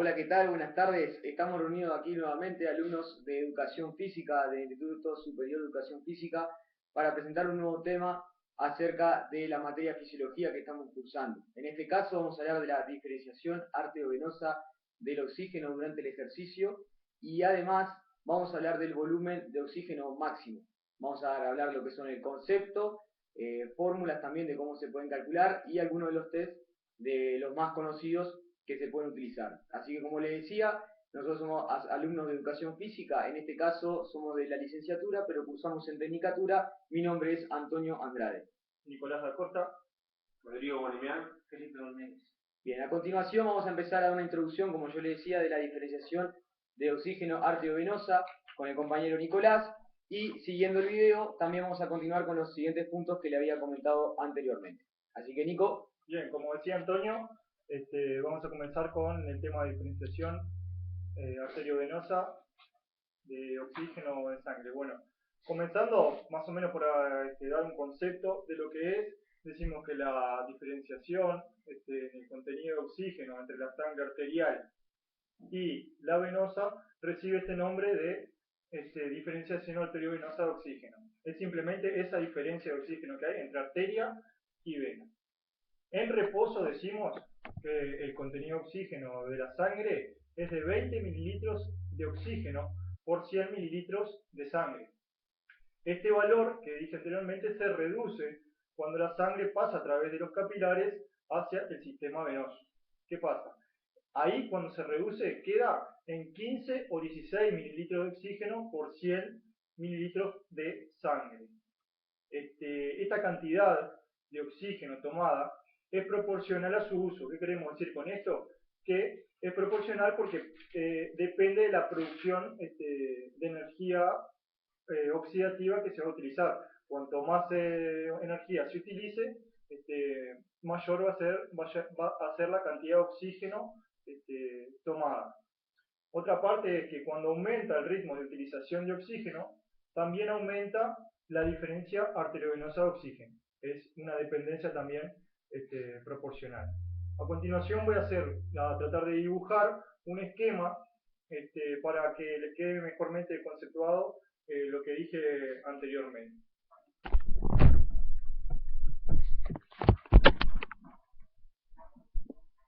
Hola, ¿qué tal? Buenas tardes. Estamos reunidos aquí nuevamente, alumnos de Educación Física del Instituto Superior de Educación Física, para presentar un nuevo tema acerca de la materia fisiología que estamos cursando. En este caso vamos a hablar de la diferenciación arteriovenosa del oxígeno durante el ejercicio y además vamos a hablar del volumen de oxígeno máximo. Vamos a hablar lo que son el concepto, fórmulas también de cómo se pueden calcular y algunos de los test de los más conocidos que se pueden utilizar. Así que como les decía, nosotros somos alumnos de educación física, en este caso somos de la licenciatura, pero cursamos en tecnicatura. Mi nombre es Antonio Andrade. Nicolás da Costa. Rodrigo Bonimian. Felipe Domínguez. Bien, a continuación vamos a empezar a dar una introducción, como yo les decía, de la diferenciación de oxígeno arteriovenosa con el compañero Nicolás, y siguiendo el video también vamos a continuar con los siguientes puntos que le había comentado anteriormente. Así que Nico. Bien, como decía Antonio, vamos a comenzar con el tema de diferenciación arteriovenosa de oxígeno en sangre. Bueno, comenzando más o menos por dar un concepto de lo que es, decimos que la diferenciación en el contenido de oxígeno entre la sangre arterial y la venosa recibe este nombre de diferenciación arteriovenosa de oxígeno. Es simplemente esa diferencia de oxígeno que hay entre arteria y vena. En reposo decimos que el contenido de oxígeno de la sangre es de 20 mililitros de oxígeno por 100 mililitros de sangre. Este valor que dije anteriormente se reduce cuando la sangre pasa a través de los capilares hacia el sistema venoso. ¿Qué pasa? Ahí cuando se reduce queda en 15 o 16 mililitros de oxígeno por 100 mililitros de sangre. Esta cantidad de oxígeno tomada es proporcional a su uso. ¿Qué queremos decir con esto? Que es proporcional porque depende de la producción de energía oxidativa que se va a utilizar. Cuanto más energía se utilice, mayor va a ser la cantidad de oxígeno tomada. Otra parte es que cuando aumenta el ritmo de utilización de oxígeno, también aumenta la diferencia arteriovenosa de oxígeno. Es una dependencia también proporcional. A continuación voy a tratar de dibujar un esquema para que les quede mejormente conceptuado lo que dije anteriormente.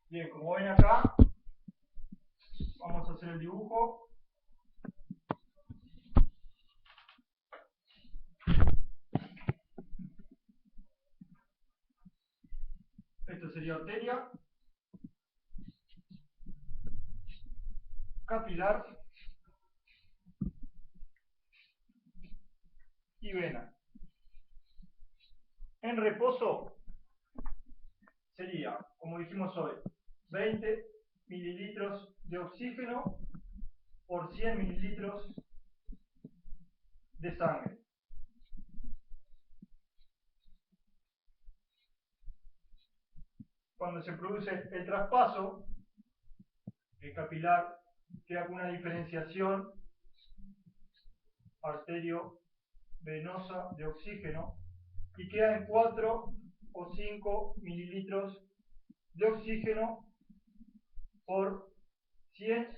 Bien, como ven acá, vamos a hacer el dibujo. Esto sería arteria, capilar y vena. En reposo sería, como dijimos hoy, 20 mililitros de oxígeno por 100 mililitros de sangre. Cuando se produce el traspaso, el capilar queda con una diferenciación arteriovenosa de oxígeno y queda en 4 o 5 mililitros de oxígeno por 100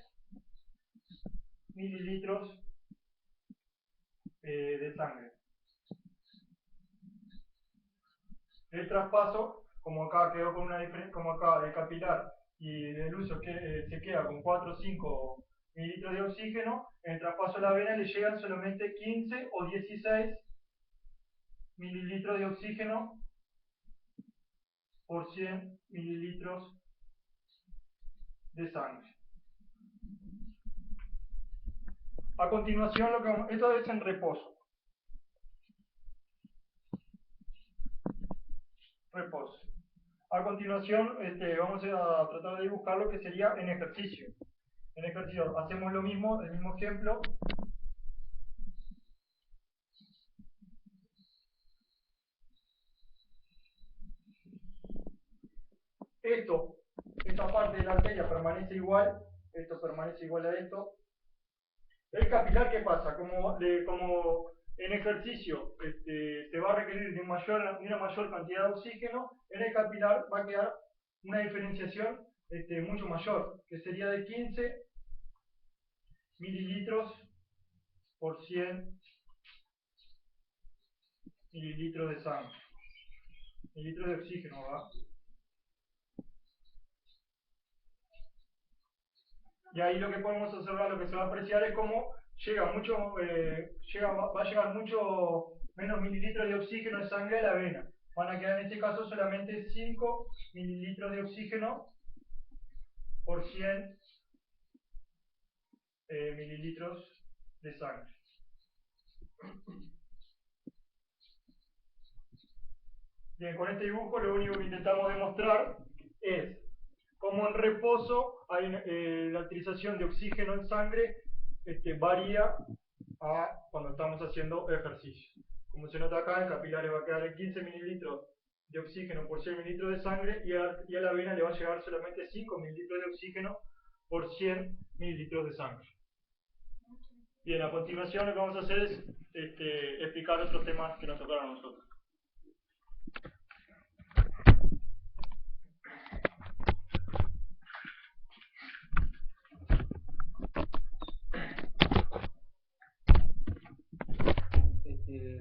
mililitros de sangre. El traspaso, como acá quedó con una diferencia, como acá el capilar y el uso que se queda con 4 o 5 mililitros de oxígeno, en el traspaso a la vena le llegan solamente 15 o 16 mililitros de oxígeno por 100 mililitros de sangre. A continuación, esto es en reposo. A continuación, vamos a tratar de dibujar lo que sería en ejercicio. En ejercicio hacemos lo mismo, el mismo ejemplo. Esta parte de la arteria permanece igual, esto permanece igual a esto. El capilar, ¿qué pasa? Como en ejercicio se va a requerir de una mayor cantidad de oxígeno, en el capilar va a quedar una diferenciación mucho mayor, que sería de 15 mililitros por 100 mililitros de sangre, mililitros de oxígeno, ¿verdad? Y ahí lo que podemos observar, lo que se va a apreciar es cómo va a llegar mucho menos mililitros de oxígeno de sangre a la vena. Van a quedar en este caso solamente 5 mililitros de oxígeno por 100 mililitros de sangre. Bien, con este dibujo lo único que intentamos demostrar es cómo en reposo la utilización de oxígeno en sangre varía a cuando estamos haciendo ejercicio. Como se nota acá, el capilar va a quedar en 15 mililitros de oxígeno por 100 mililitros de sangre y a la vena le va a llegar solamente 5 mililitros de oxígeno por 100 mililitros de sangre. Bien, a continuación lo que vamos a hacer es explicar otros temas que nos tocaron a nosotros.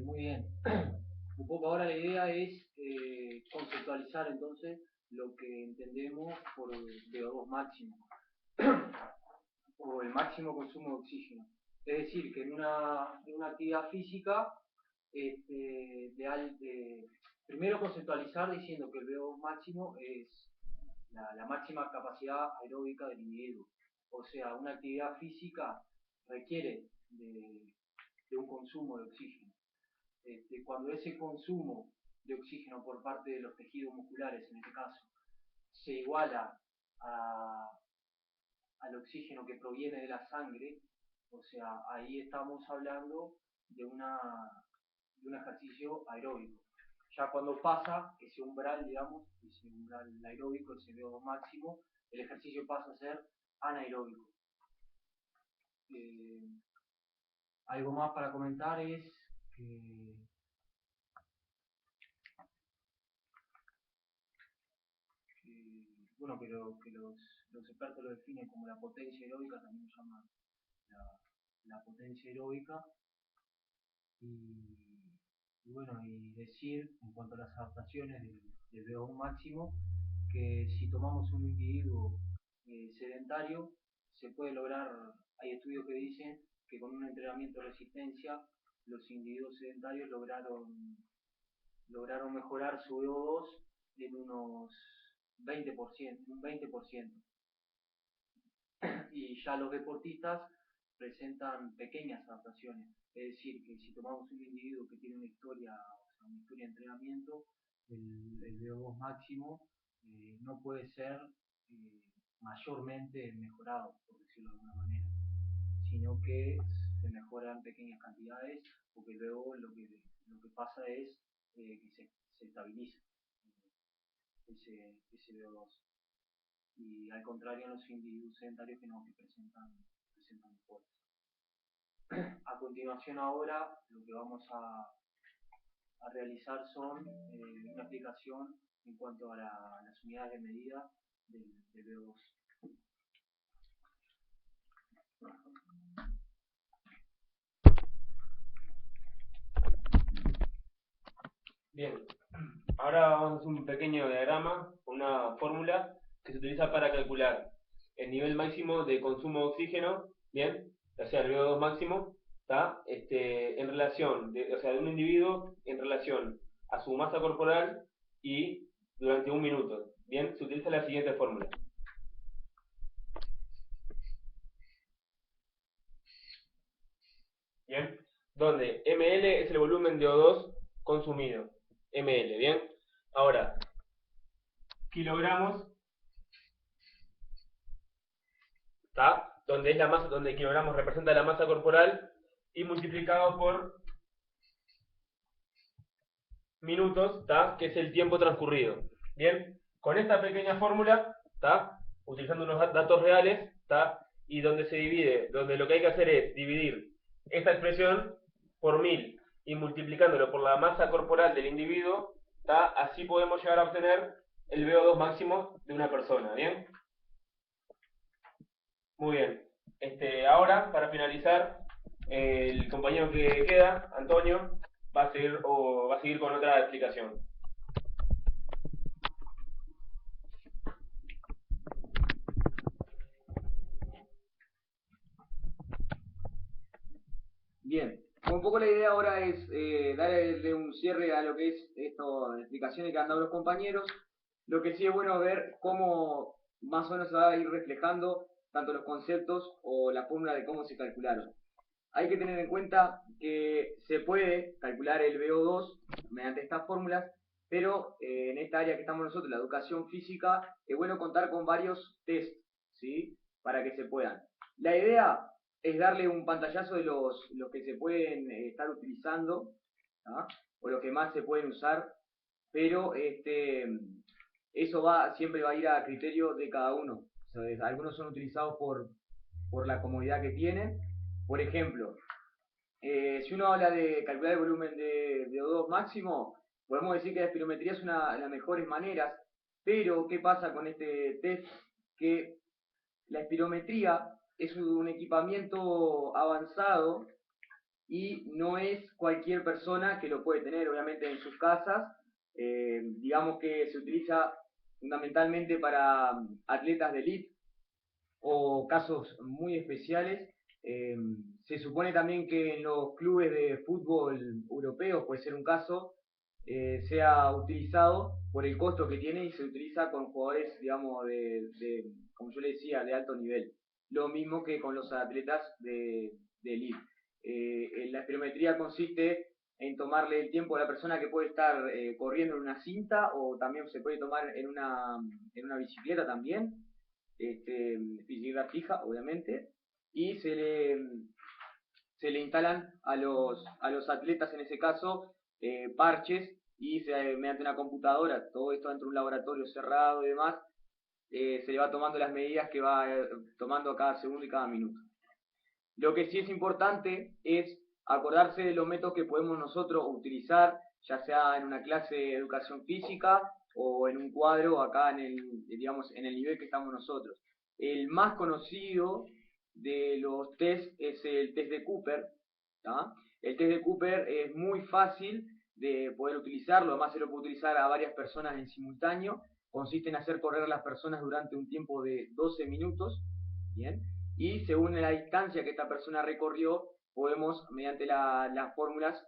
Muy bien. Un poco ahora la idea es conceptualizar entonces lo que entendemos por VO2 máximo o el máximo consumo de oxígeno. Es decir, que en una actividad física, primero conceptualizar diciendo que el VO2 máximo es la máxima capacidad aeróbica del individuo. O sea, una actividad física requiere de un consumo de oxígeno. Cuando ese consumo de oxígeno por parte de los tejidos musculares, en este caso, se iguala al oxígeno que proviene de la sangre, o sea, ahí estamos hablando de un ejercicio aeróbico. Ya cuando pasa ese umbral, digamos, ese umbral aeróbico, ese VO2 máximo, el ejercicio pasa a ser anaeróbico. Algo más para comentar es que los expertos lo definen como la potencia aeróbica, también lo llaman la potencia aeróbica. Y decir en cuanto a las adaptaciones del VO2 máximo, que si tomamos un individuo sedentario, se puede lograr, hay estudios que dicen que con un entrenamiento de resistencia, los individuos sedentarios lograron mejorar su VO2 en unos 20%, un 20%. Y ya los deportistas presentan pequeñas adaptaciones. Es decir, que si tomamos un individuo que tiene una historia de entrenamiento, el VO2 máximo no puede ser mayormente mejorado, por decirlo de alguna manera, sino que se mejora en pequeñas cantidades, porque luego lo que pasa es que se estabiliza ese VO2. Y al contrario en los individuos sedentarios que presentan fuerza. A continuación ahora lo que vamos a realizar son una aplicación en cuanto a las unidades de medida del VO2. Bien, ahora vamos a hacer un pequeño diagrama, una fórmula que se utiliza para calcular el nivel máximo de consumo de oxígeno, bien, o sea, el VO2 máximo, ¿está? En relación, de un individuo en relación a su masa corporal y durante un minuto. Bien, se utiliza la siguiente fórmula. Bien, donde ml es el volumen de O2 consumido. ml, bien. Ahora, kilogramos, ¿está? Donde es la masa, donde kilogramos representa la masa corporal y multiplicado por minutos, ¿está? Que es el tiempo transcurrido. Bien, con esta pequeña fórmula, ¿está? Utilizando unos datos reales, ¿está? Y donde se divide, donde lo que hay que hacer es dividir esta expresión por 1000 y multiplicándolo por la masa corporal del individuo, ¿está? Así podemos llegar a obtener el VO2 máximo de una persona, ¿bien? Muy bien. Ahora, para finalizar, el compañero que queda, Antonio, va a seguir con otra explicación. Bien, un poco la idea ahora es darle un cierre a lo que es estas explicaciones que han dado los compañeros. Lo que sí es bueno ver cómo más o menos se va a ir reflejando tanto los conceptos o la fórmula de cómo se calcularon. Hay que tener en cuenta que se puede calcular el VO2 mediante estas fórmulas, pero en esta área que estamos nosotros, la educación física, es bueno contar con varios test, ¿sí? Para que se puedan. La idea es darle un pantallazo de los que se pueden estar utilizando, ¿tá? O los que más se pueden usar, pero eso siempre va a ir a criterio de cada uno. O sea, algunos son utilizados por la comodidad que tienen. Por ejemplo, si uno habla de calcular el volumen de O2 máximo, podemos decir que la espirometría es una de las mejores maneras, pero ¿qué pasa con este test? Que la espirometría es un equipamiento avanzado y no es cualquier persona que lo puede tener, obviamente en sus casas. Digamos que se utiliza fundamentalmente para atletas de elite o casos muy especiales. Se supone también que en los clubes de fútbol europeos, puede ser un caso, sea utilizado por el costo que tiene y se utiliza con jugadores, digamos, como yo le decía, de alto nivel. Lo mismo que con los atletas de elite. La espirometría consiste en tomarle el tiempo a la persona que puede estar corriendo en una cinta o también se puede tomar en una bicicleta también, bicicleta fija, obviamente, y se le instalan a los atletas, en ese caso, parches, y mediante una computadora, todo esto dentro de un laboratorio cerrado y demás, se le va tomando las medidas que va tomando cada segundo y cada minuto. Lo que sí es importante es acordarse de los métodos que podemos nosotros utilizar, ya sea en una clase de educación física o en un cuadro acá digamos, en el nivel que estamos nosotros. El más conocido de los test es el test de Cooper, ¿tá? El test de Cooper es muy fácil de poder utilizarlo, además se lo puede utilizar a varias personas en simultáneo. Consiste en hacer correr a las personas durante un tiempo de 12 minutos, ¿bien? Y según la distancia que esta persona recorrió, podemos, mediante las fórmulas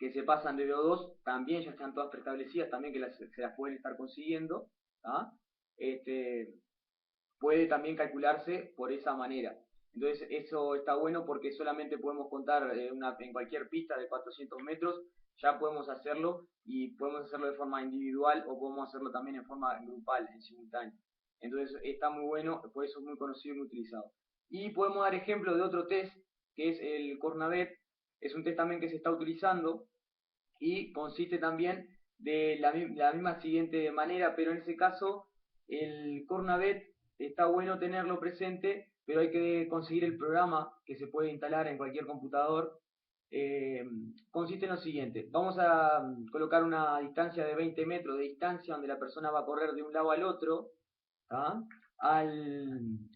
que se pasan de VO2, también ya están todas preestablecidas, también que se las pueden estar consiguiendo, ¿tá? Puede también calcularse por esa manera. Entonces eso está bueno porque solamente podemos contar en cualquier pista de 400 metros, ya podemos hacerlo y podemos hacerlo de forma individual o podemos hacerlo también en forma grupal, en simultáneo. Entonces está muy bueno, por eso es muy conocido y muy utilizado. Y podemos dar ejemplo de otro test, que es el Cornavet. Es un test también que se está utilizando y consiste también de la misma siguiente manera, pero en ese caso el Cornavet está bueno tenerlo presente, pero hay que conseguir el programa que se puede instalar en cualquier computador. Consiste en lo siguiente: vamos a colocar una distancia de 20 metros de distancia donde la persona va a correr de un lado al otro, ¿tá?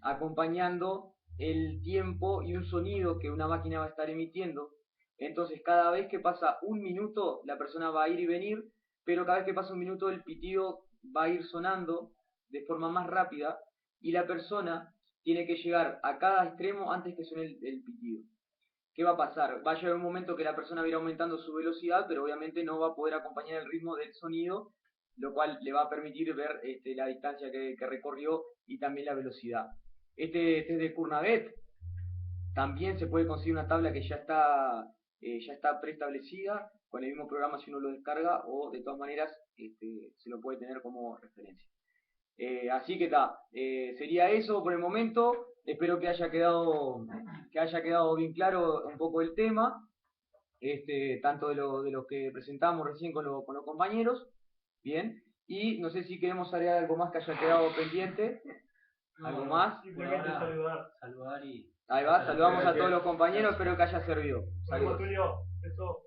Acompañando el tiempo y un sonido que una máquina va a estar emitiendo. Entonces cada vez que pasa un minuto la persona va a ir y venir, pero cada vez que pasa un minuto el pitido va a ir sonando de forma más rápida y la persona tiene que llegar a cada extremo antes que suene el pitido. ¿Qué va a pasar? Va a llegar un momento que la persona va a ir aumentando su velocidad, pero obviamente no va a poder acompañar el ritmo del sonido, lo cual le va a permitir ver la distancia que recorrió y también la velocidad. Este test de Cournavette también se puede conseguir una tabla que ya está preestablecida, con el mismo programa si uno lo descarga, o de todas maneras se lo puede tener como referencia. Así que está, sería eso por el momento. Espero que haya quedado bien claro un poco el tema, tanto de lo que presentamos recién con los compañeros. Bien, y no sé si queremos agregar algo más que haya quedado pendiente. ¿Algo más? Simplemente saludar y... Ahí va, saludamos a todos los compañeros, espero que haya servido. Saludos, Tulio. Eso.